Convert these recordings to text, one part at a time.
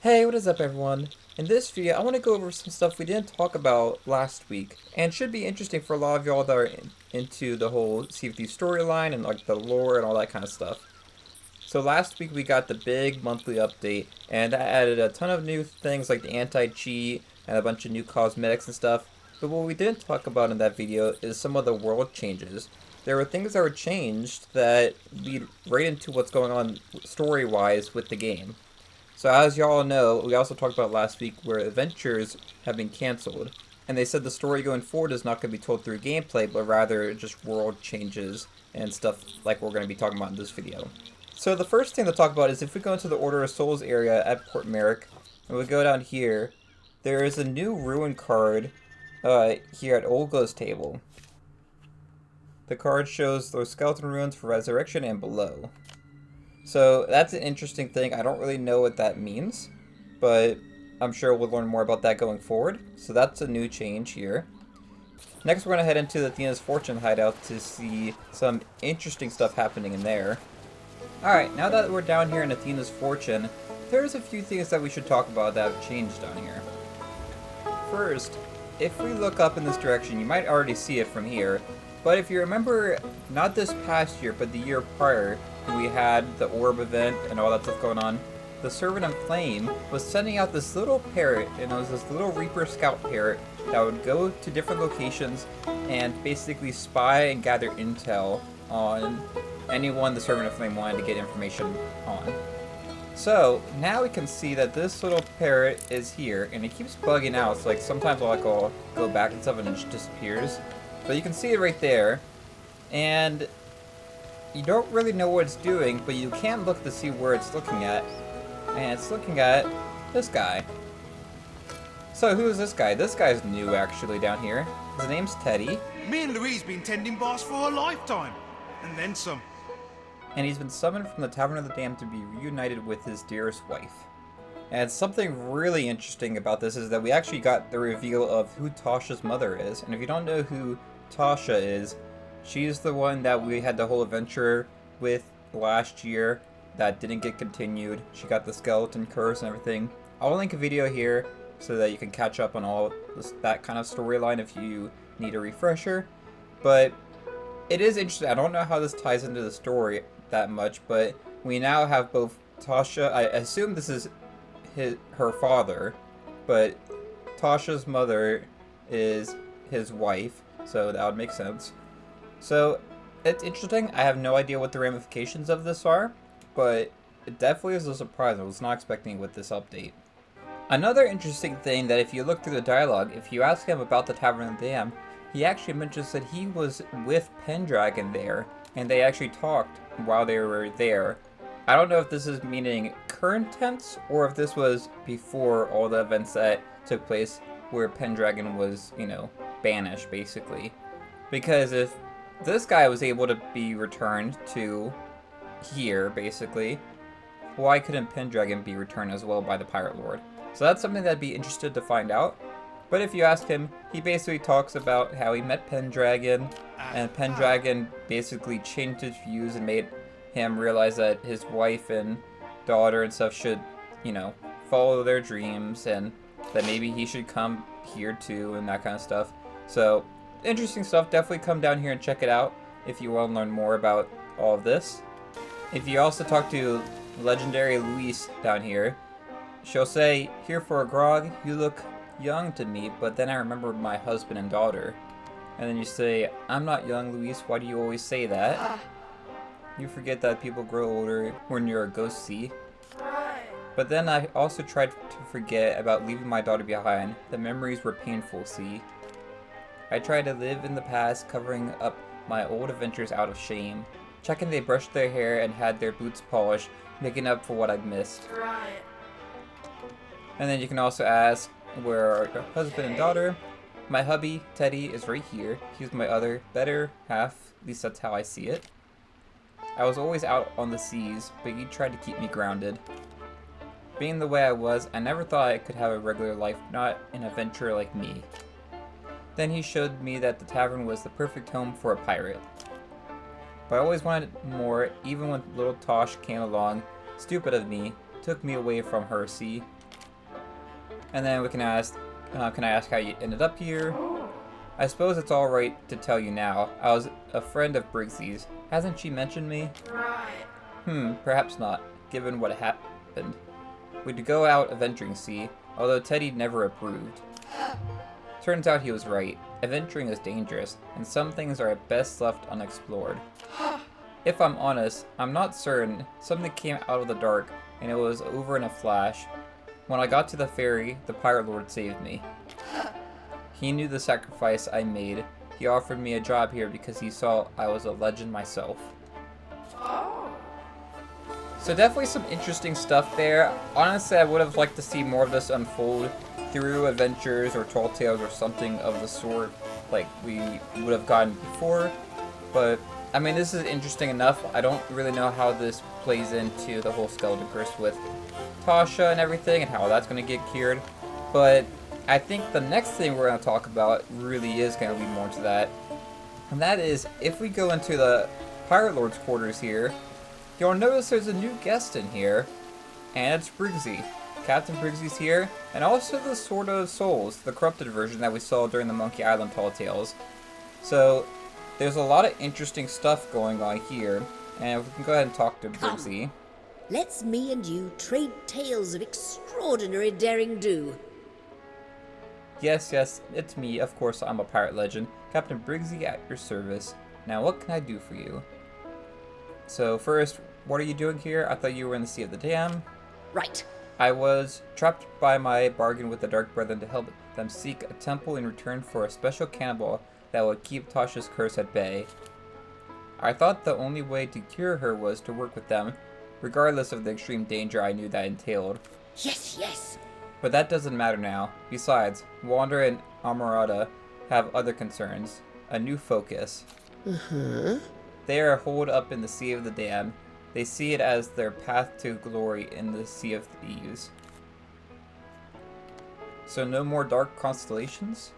Hey, what is up everyone? In this video, I want to go over some stuff we didn't talk about last week, and should be interesting for a lot of y'all that are into the whole Sea of Thieves storyline and like the lore and all that kind of stuff. So last week we got the big monthly update, and that added a ton of new things like the anti-cheat and a bunch of new cosmetics and stuff. But what we didn't talk about in that video is some of the world changes. There were things that were changed that lead right into what's going on story-wise with the game. So as y'all know, we also talked about last week where adventures have been cancelled. And they said the story going forward is not going to be told through gameplay, but rather just world changes and stuff like we're going to be talking about in this video. So the first thing to talk about is if we go into the Order of Souls area at Port Merrick, and we go down here, there is a new ruin card here at Olga's table. The card shows those skeleton ruins for resurrection and below. So that's an interesting thing. I don't really know what that means, but I'm sure we'll learn more about that going forward. So that's a new change here. Next, we're going to head into the Athena's Fortune hideout to see some interesting stuff happening in there. Alright, now that we're down here in Athena's Fortune, there's a few things that we should talk about that have changed down here. First, if we look up in this direction, you might already see it from here, but if you remember, not this past year, but the year prior, we had the orb event and all that stuff going on, the Servant of Flame was sending out this little parrot, and it was this little Reaper Scout parrot that would go to different locations and basically spy and gather intel on anyone the Servant of Flame wanted to get information on. So now we can see that this little parrot is here, and it keeps bugging out, so like sometimes I'll go back and stuff and it just disappears. But you can see it right there, and you don't really know what it's doing, but you can look to see where it's looking at, and it's looking at this guy. So who is this guy? This guy's new actually down here. His name's Teddy. Me and Louise been tending bars for a lifetime, and then some. And he's been summoned from the Tavern of the Damned to be reunited with his dearest wife. And something really interesting about this is that we actually got the reveal of who Tasha's mother is. And if you don't know who Tasha is, she's the one that we had the whole adventure with last year that didn't get continued. She got the skeleton curse and everything. I'll link a video here so that you can catch up on all that kind of storyline if you need a refresher. But it is interesting. I don't know how this ties into the story that much, but we now have both Tasha. I assume this is her father, but Tasha's mother is his wife, so that would make sense. So it's interesting. I have no idea what the ramifications of this are, but it definitely is a surprise. I was not expecting it with this update. Another interesting thing that if you look through the dialogue, if you ask him about the Tavern of the Dam, he actually mentions that he was with Pendragon there, and they actually talked while they were there. I don't know if this is meaning current tense, or if this was before all the events that took place where Pendragon was, banished, basically. Because if this guy was able to be returned to here, basically, why couldn't Pendragon be returned as well by the Pirate Lord? So that's something that I'd be interested to find out. But if you ask him, he basically talks about how he met Pendragon, and Pendragon basically changed his views and made him realize that his wife and daughter and stuff should, follow their dreams, and that maybe he should come here too, and that kind of stuff. So, interesting stuff. Definitely come down here and check it out if you want to learn more about all of this. If you also talk to legendary Louise down here, she'll say, "Here for a grog, you look young to me, but then I remembered my husband and daughter." And then you say, "I'm not young, Louise, why do you always say that?" You forget that people grow older when you're a ghost, see? But then I also tried to forget about leaving my daughter behind. The memories were painful, see? I tried to live in the past, covering up my old adventures out of shame. Checking they brushed their hair and had their boots polished, making up for what I'd missed. Right. And then you can also ask, where are your husband and daughter? My hubby, Teddy, is right here. He's my other, better half. At least that's how I see it. I was always out on the seas, but you tried to keep me grounded. Being the way I was, I never thought I could have a regular life, not an adventurer like me. Then he showed me that the tavern was the perfect home for a pirate. But I always wanted more, even when little Tosh came along, stupid of me, took me away from her, see? And then we can ask, can I ask how you ended up here? I suppose it's alright to tell you now. I was a friend of Briggsy's. Hasn't she mentioned me? Perhaps not, given what happened. We'd go out adventuring, see, although Teddy never approved. Turns out he was right. Adventuring is dangerous, and some things are at best left unexplored. If I'm honest, I'm not certain. Something came out of the dark, and it was over in a flash. When I got to the ferry, the Pirate Lord saved me. He knew the sacrifice I made. He offered me a job here because he saw I was a legend myself. So definitely some interesting stuff there. Honestly, I would have liked to see more of this unfold through adventures or tall tales or something of the sort like we would have gotten before. But, I mean, this is interesting enough. I don't really know how this plays into the whole skeleton curse with Tasha and everything and how that's going to get cured. But I think the next thing we're going to talk about really is going to lead more to that. And that is, if we go into the Pirate Lord's quarters here, you'll notice there's a new guest in here, and it's Briggsy. Captain Briggsy's here, and also the Sword of Souls, the corrupted version that we saw during the Monkey Island Tall Tales. So, there's a lot of interesting stuff going on here, and we can go ahead and talk to Briggsy. Let's me and you trade tales of extraordinary daring-do. Yes, it's me. Of course, I'm a pirate legend. Captain Briggsy at your service. Now, what can I do for you? So, first, what are you doing here? I thought you were in the Sea of the Dam. Right. I was trapped by my bargain with the Dark Brethren to help them seek a temple in return for a special cannibal that would keep Tasha's curse at bay. I thought the only way to cure her was to work with them, regardless of the extreme danger I knew that entailed. Yes. But that doesn't matter now. Besides, Wander and Amarada have other concerns, a new focus. They are holed up in the Sea of the Dam. They see it as their path to glory in the Sea of Thieves. So no more dark constellations?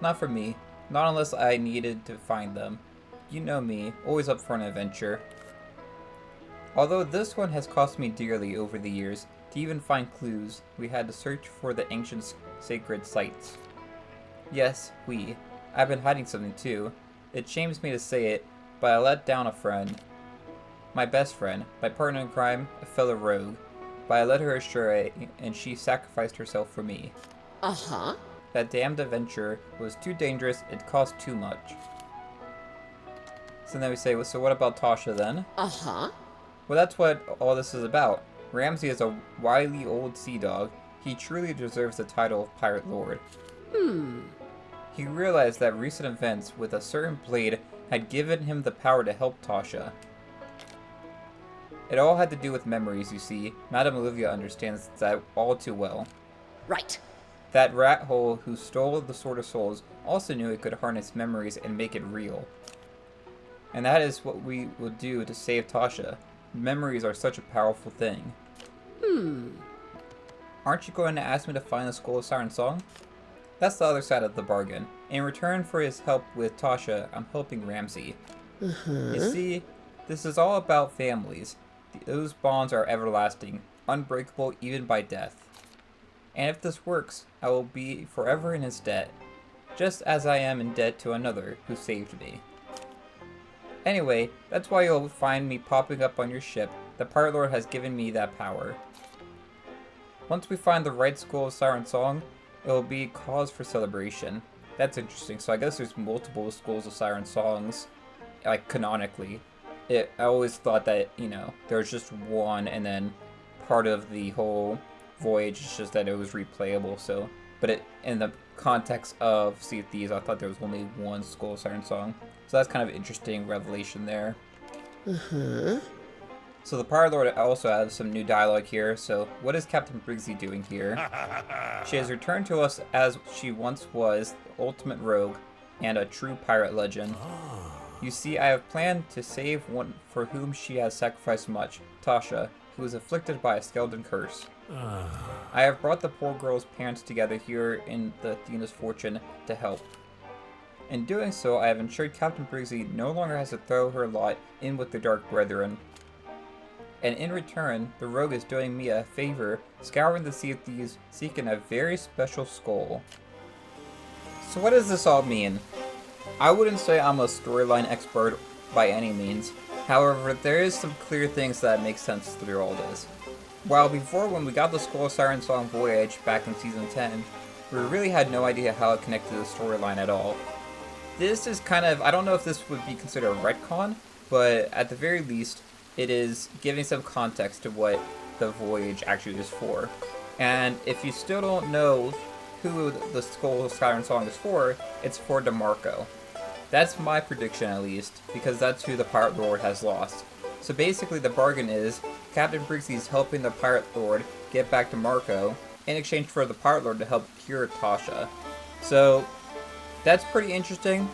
Not for me. Not unless I needed to find them. You know me, always up for an adventure. Although this one has cost me dearly over the years, to even find clues, we had to search for the ancient sacred sites. Yes, I've been hiding something too. It shames me to say it, but I let down a friend. My best friend, my partner in crime, a fellow rogue. But I led her astray, and she sacrificed herself for me. That damned adventure was too dangerous, it cost too much. So then we say, well, so what about Tasha then? Well, that's what all this is about. Ramsey is a wily old sea dog. He truly deserves the title of Pirate Lord. He realized that recent events with a certain blade had given him the power to help Tasha. It all had to do with memories, you see. Madame Olivia understands that all too well. Right. That rat hole who stole the Sword of Souls also knew it could harness memories and make it real. And that is what we will do to save Tasha. Memories are such a powerful thing. Aren't you going to ask me to find the Skull of Siren Song? That's the other side of the bargain. In return for his help with Tasha, I'm helping Ramsey. You see, this is all about families. Those bonds are everlasting, unbreakable even by death. And if this works, I will be forever in his debt, just as I am in debt to another who saved me. Anyway, that's why you'll find me popping up on your ship. The Pirate Lord has given me that power. Once we find the right Skull of Siren Song, it will be cause for celebration. That's interesting. So I guess there's multiple Skulls of Siren Songs, like canonically. I always thought that, there was just one, and then part of the whole voyage is just that it was replayable. So, but in the context of Sea of Thieves, I thought there was only one Skull of Siren Song. So that's kind of interesting revelation there. So the Pirate Lord also has some new dialogue here. So what is Captain Briggsy doing here? She has returned to us as she once was, the ultimate rogue and a true pirate legend. You see, I have planned to save one for whom she has sacrificed much, Tasha, who is afflicted by a skeleton curse. I have brought the poor girl's parents together here in the Athenas Fortune to help. In doing so, I have ensured Captain Briggsy no longer has to throw her lot in with the Dark Brethren. and in return, the rogue is doing me a favor, scouring the Sea of Thieves, seeking a very special skull. So what does this all mean? I wouldn't say I'm a storyline expert by any means. However, there is some clear things that make sense through all this. While before, when we got the Skull Siren Song Voyage back in Season 10, we really had no idea how it connected to the storyline at all. This is kind of, I don't know if this would be considered a retcon, but at the very least, it is giving some context to what the voyage actually is for. And if you still don't know who the Skull Siren Song is for, it's for DeMarco. That's my prediction at least, because that's who the Pirate Lord has lost. So basically the bargain is, Captain Briggsy is helping the Pirate Lord get back to Marco, in exchange for the Pirate Lord to help cure Tasha. So, that's pretty interesting.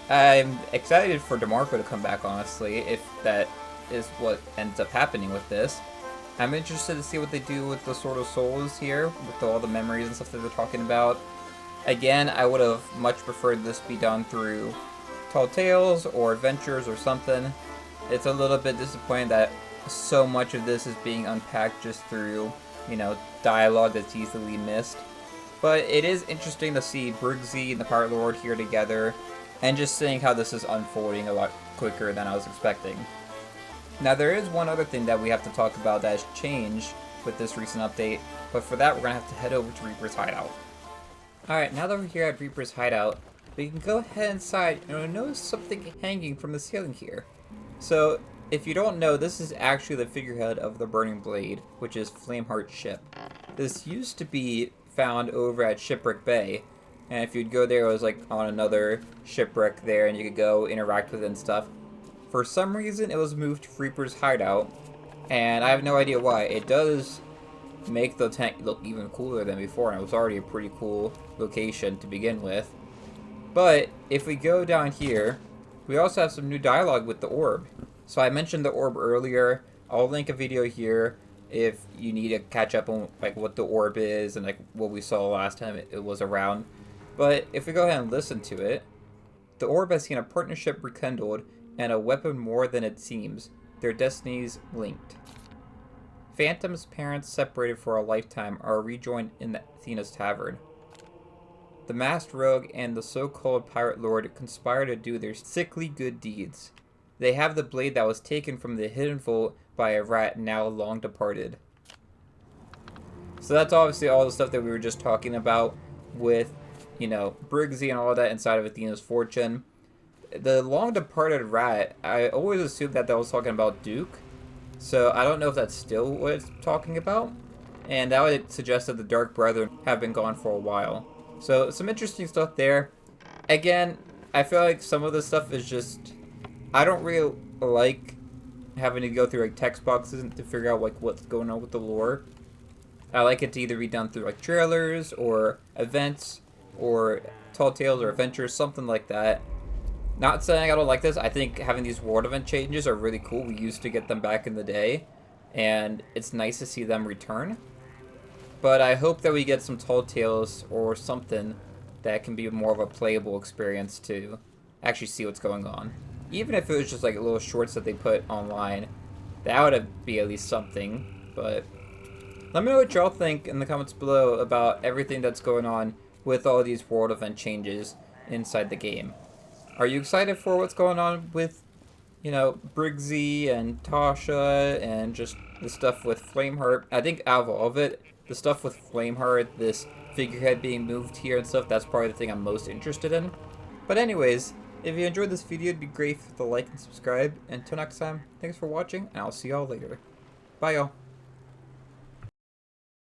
I'm excited for DeMarco to come back, honestly, if that is what ends up happening with this. I'm interested to see what they do with the Sword of Souls here, with all the memories and stuff that they're talking about. Again, I would have much preferred this be done through Tall Tales or Adventures or something. It's a little bit disappointing that so much of this is being unpacked just through, you know, dialogue that's easily missed. But it is interesting to see Briggsy and the Pirate Lord here together, and just seeing how this is unfolding a lot quicker than I was expecting. Now there is one other thing that we have to talk about that has changed with this recent update, but for that we're going to have to head over to Reaper's Hideout. Alright, now that we're here at Reaper's Hideout, we can go ahead inside and you'll notice something hanging from the ceiling here. So, if you don't know, this is actually the figurehead of the Burning Blade, which is Flameheart's ship. This used to be found over at Shipwreck Bay, and if you'd go there, it was like on another shipwreck there, and you could go interact with it and stuff. For some reason, it was moved to Reaper's Hideout, and I have no idea why. It does make the tank look even cooler than before, and it was already a pretty cool location to begin with. But if we go down here, we also have some new dialogue with the orb. So I mentioned the orb earlier. I'll link a video here if you need to catch up on like what the orb is and like what we saw last time it was around. But if we go ahead and listen to it, the orb has seen a partnership rekindled and a weapon more than it seems. Their destinies linked. Phantom's parents, separated for a lifetime, are rejoined in the Athena's tavern. The masked rogue and the so-called Pirate Lord conspire to do their sickly good deeds. They have the blade that was taken from the hidden vault by a rat now long departed. So that's obviously all the stuff that we were just talking about with, you know, Briggsy and all that inside of Athena's Fortune. The long departed rat, I always assumed that was talking about Duke. So I don't know if that's still what it's talking about. And that would suggest that the Dark Brethren have been gone for a while. So some interesting stuff there. Again, I feel like some of this stuff is just, I don't really like having to go through like text boxes to figure out like what's going on with the lore. I like it to either be done through like trailers or events or Tall Tales or Adventures, something like that. Not saying I don't like this. I think having these world event changes are really cool. We used to get them back in the day, and it's nice to see them return. But I hope that we get some Tall Tales or something that can be more of a playable experience to actually see what's going on. Even if it was just like little shorts that they put online, that would be at least something. But let me know what y'all think in the comments below about everything that's going on with all these world event changes inside the game. Are you excited for what's going on with, you know, Briggsy and Tasha and just the stuff with Flameheart? I think out of all of it, the stuff with Flameheart, this figurehead being moved here and stuff, that's probably the thing I'm most interested in. But anyways, if you enjoyed this video, it'd be great if you like and subscribe. Until next time, thanks for watching, and I'll see y'all later. Bye, y'all.